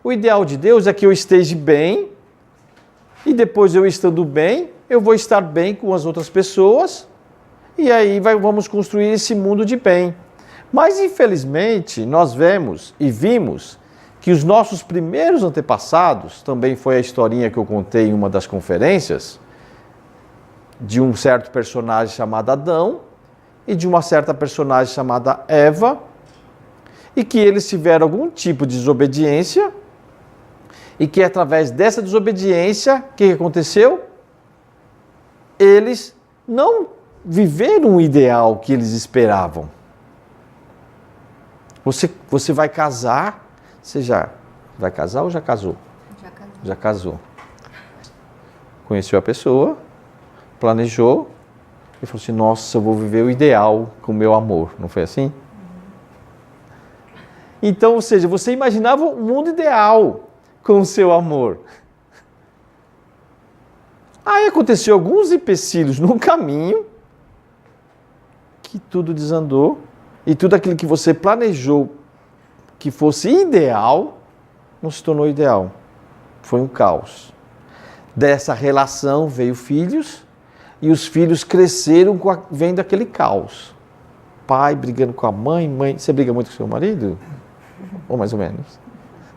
O ideal de Deus é que eu esteja bem e depois eu estando bem, eu vou estar bem com as outras pessoas e aí vamos construir esse mundo de bem. Mas infelizmente nós vemos e vimos que os nossos primeiros antepassados, também foi a historinha que eu contei em uma das conferências, de um certo personagem chamado Adão e de uma certa personagem chamada Eva, e que eles tiveram algum tipo de desobediência, e que através dessa desobediência, o que aconteceu? Eles não viveram o ideal que eles esperavam. Você vai casar, você já vai casar ou já casou? Já casou. Já casou. Conheceu a pessoa, planejou e falou assim, nossa, eu vou viver o ideal com o meu amor. Não foi assim? Então, ou seja, você imaginava um mundo ideal com o seu amor. Aí aconteceu alguns empecilhos no caminho que tudo desandou e tudo aquilo que você planejou que fosse ideal não se tornou ideal. Foi um caos. Dessa relação veio filhos e os filhos cresceram vendo aquele caos. Pai brigando com a mãe, mãe... Você briga muito com seu marido? Ou mais ou menos?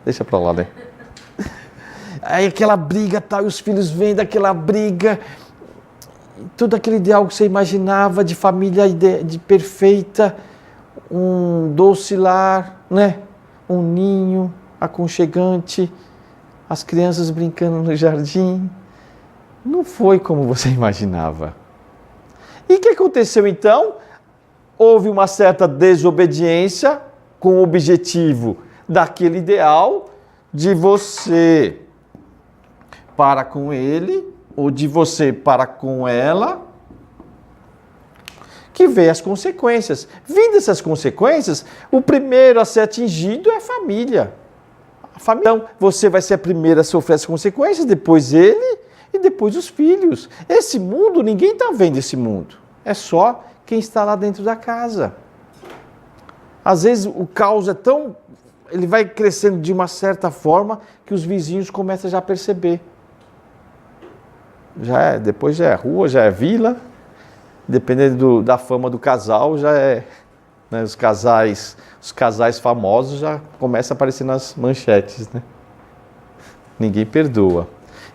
Deixa pra lá, né? Aí aquela briga tal, e os filhos vendo aquela briga, tudo aquele ideal que você imaginava de família de perfeita, um doce lar, né? Um ninho aconchegante, as crianças brincando no jardim. Não foi como você imaginava. E o que aconteceu então? Houve uma certa desobediência com o objetivo daquele ideal de você para com ele, ou de você para com ela, que vê as consequências. Vindo essas consequências, o primeiro a ser atingido é a família. Então, você vai ser a primeira a sofrer as consequências, depois ele e depois os filhos. Esse mundo, ninguém está vendo esse mundo. É só quem está lá dentro da casa. Às vezes o caos é tão... Ele vai crescendo de uma certa forma que os vizinhos começam já a perceber. Depois já é rua, já é vila, dependendo da fama do casal, já é, né, os casais famosos já começam a aparecer nas manchetes, né? Ninguém perdoa.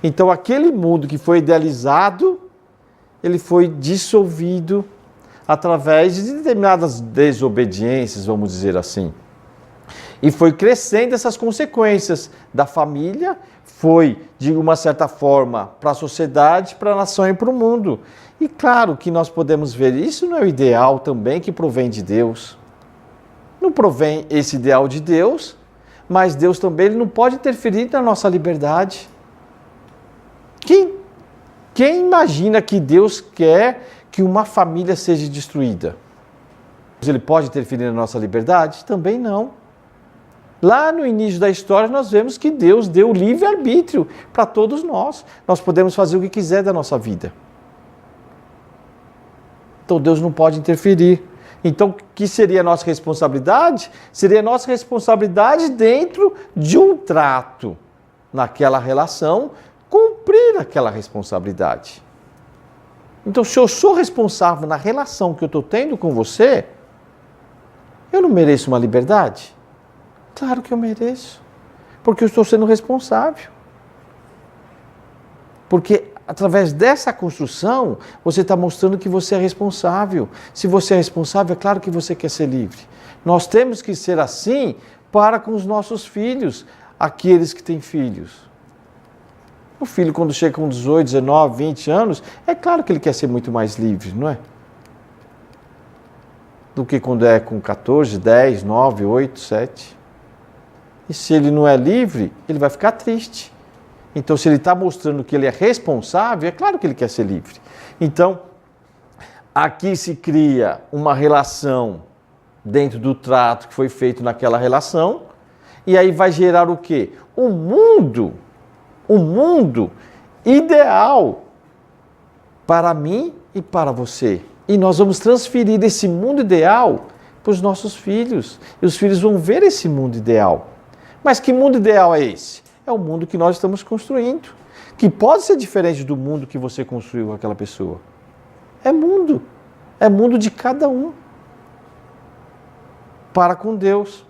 Então aquele mundo que foi idealizado, ele foi dissolvido através de determinadas desobediências, vamos dizer assim. E foi crescendo essas consequências da família, foi, de uma certa forma, para a sociedade, para a nação e para o mundo. E claro que nós podemos ver, isso não é o ideal também que provém de Deus. Não provém esse ideal de Deus, mas Deus também ele não pode interferir na nossa liberdade. Quem imagina que Deus quer que uma família seja destruída? Ele pode interferir na nossa liberdade? Também não. Lá no início da história nós vemos que Deus deu livre-arbítrio para todos nós. Nós podemos fazer o que quiser da nossa vida. Então Deus não pode interferir. Então o que seria a nossa responsabilidade? Seria a nossa responsabilidade dentro de um trato, naquela relação, cumprir aquela responsabilidade. Então se eu sou responsável na relação que eu estou tendo com você, eu não mereço uma liberdade? Claro que eu mereço, porque eu estou sendo responsável. Porque através dessa construção, você está mostrando que você é responsável. Se você é responsável, é claro que você quer ser livre. Nós temos que ser assim para com os nossos filhos, aqueles que têm filhos. O filho, quando chega com 18, 19, 20 anos, é claro que ele quer ser muito mais livre, não é? Do que quando é com 14, 10, 9, 8, 7. E se ele não é livre, ele vai ficar triste. Então, se ele está mostrando que ele é responsável, é claro que ele quer ser livre. Então, aqui se cria uma relação dentro do trato que foi feito naquela relação, e aí vai gerar o quê? Um mundo ideal para mim e para você. E nós vamos transferir esse mundo ideal para os nossos filhos. E os filhos vão ver esse mundo ideal. Mas que mundo ideal é esse? É o mundo que nós estamos construindo, que pode ser diferente do mundo que você construiu com aquela pessoa. É mundo de cada um para com Deus.